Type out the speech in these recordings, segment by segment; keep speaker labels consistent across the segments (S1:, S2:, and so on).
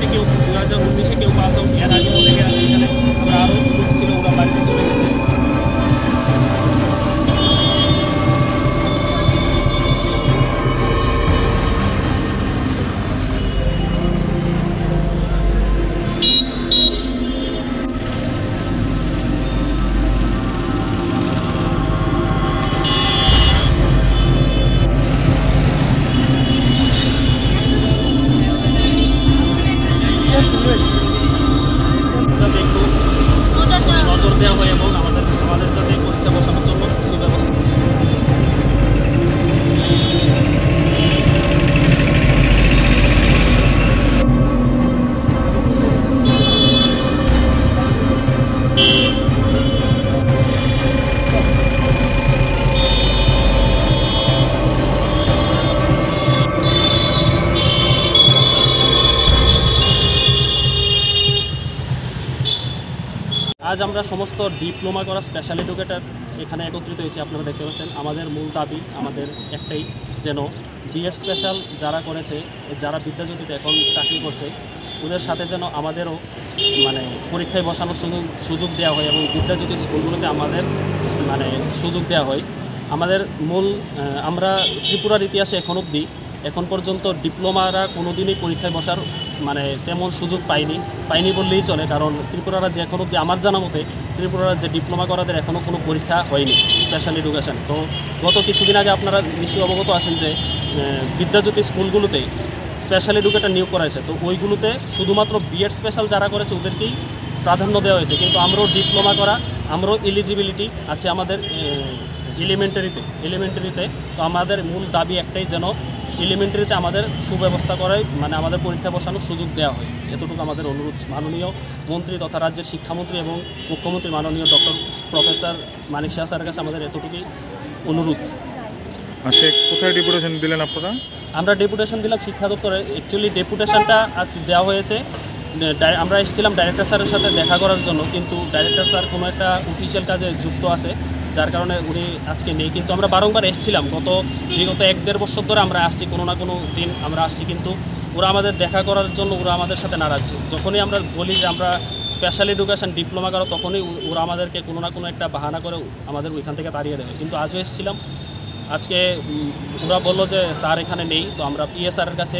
S1: 2020-এ কেউ 2019-এ কেউ pass out, এর আগে অনেকে আছে এখানে। আমরা আরও লোক ছিল, ওরা বাড়িতে চলে গেছে। যাতে একটু নজর দেওয়া হয় এবং আমাদের যাতে পরীক্ষা বসানোর জন্য সুব্যবস্থা। আজ আমরা সমস্ত ডিপ্লোমা করা স্পেশাল এডুকেটর এখানে একত্রিত হয়েছি। আপনারা দেখতে পাচ্ছেন আমাদের মূল দাবি আমাদের একটাই, যেন বিএড স্পেশাল যারা করেছে, যারা বিদ্যাজ্যোতিতে এখন চাকরি করছে, ওদের সাথে যেন আমাদেরও মানে পরীক্ষায় বসানোর সুযোগ দেওয়া হয় এবং বিদ্যাজ্যোতি স্কুলগুলোতে আমাদের মানে সুযোগ দেওয়া হয়। আমাদের মূল আমরা ত্রিপুরার ইতিহাসে এখন পর্যন্ত ডিপ্লোমারা কোনো দিনই পরীক্ষায় বসার মানে তেমন সুযোগ পাইনি বললেই চলে। কারণ ত্রিপুরা রাজ্যে এখন অবধি আমার জানা মতে ত্রিপুরা রাজ্যে ডিপ্লোমা করাদের এখনও কোনো পরীক্ষা হয়নি স্পেশাল এডুকেশন। তো গত কিছুদিন আগে আপনারা নিশ্চয়ই অবগত আছেন যে বিদ্যাজ্যোতি স্কুলগুলোতে স্পেশাল এডুকেটর নিয়োগ করা হয়েছে। তো ওইগুলোতে শুধুমাত্র বিএড স্পেশাল যারা করেছে ওদেরকেই প্রাধান্য দেওয়া হয়েছে, কিন্তু আমরাও ডিপ্লোমা করা, আমরাও এলিজিবিলিটি আছে আমাদের এলিমেন্টারিতে। তো আমাদের মূল দাবি একটাই, যেন এলিমেন্টারিতে আমাদের সুব্যবস্থা করায় মানে আমাদের পরীক্ষা বসানোর সুযোগ দেওয়া হয়। এতটুকু আমাদের অনুরোধ মাননীয় মন্ত্রী তথা রাজ্যের শিক্ষামন্ত্রী এবং মুখ্যমন্ত্রী মাননীয় ডক্টর প্রফেসর মানিক শাহ স্যারের কাছে আমাদের এতটুকুই অনুরোধ।
S2: আচ্ছা, কোথায় ডেপুটেশন দিলেন আপনারা?
S1: আমরা ডেপুটেশন দিলাম শিক্ষা দপ্তরে। অ্যাকচুয়ালি ডেপুটেশনটা আজ দেওয়া হয়েছে, আমরা এসেছিলাম ডাইরেক্টর স্যারের সাথে দেখা করার জন্য, কিন্তু ডাইরেক্টর স্যার কোনো একটা অফিসিয়াল কাজে যুক্ত আছে, যার কারণে উনি আজকে নেই। কিন্তু আমরা বারংবার এসেছিলাম, বিগত 1-1.5 বছর ধরে আমরা আসছি, কোনো না কোনো দিন আমরা আসছি, কিন্তু ওরা আমাদের দেখা করার জন্য ওরা আমাদের সাথে নারাজ। যখনই আমরা বলি যে আমরা স্পেশাল এডুকেশন ডিপ্লোমা করো, তখনই ওরা আমাদেরকে কোনো না কোনো একটা বাহানা করে আমাদের ওইখান থেকে তাড়িয়ে দেবে। কিন্তু আজও এসেছিলাম, আজকে ওরা বললো যে স্যার এখানে নেই। তো আমরা পিএসআরের কাছে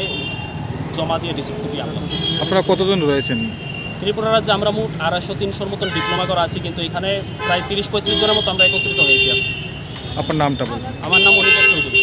S1: জমা দিয়ে রিসিভ কপি আনলাম।
S2: আপনারা কতজন রয়েছেন?
S1: ত্রিপুরা রাজ্যে আমরা মোট 250-300 মতন ডিপ্লোমা করা আছি, কিন্তু এখানে প্রায় 30-35 জনের মতো আমরা একত্রিত হয়েছি আজকে।
S2: আপনার নামটা বলুন।
S1: আমার নাম অনিকেত চৌধুরী।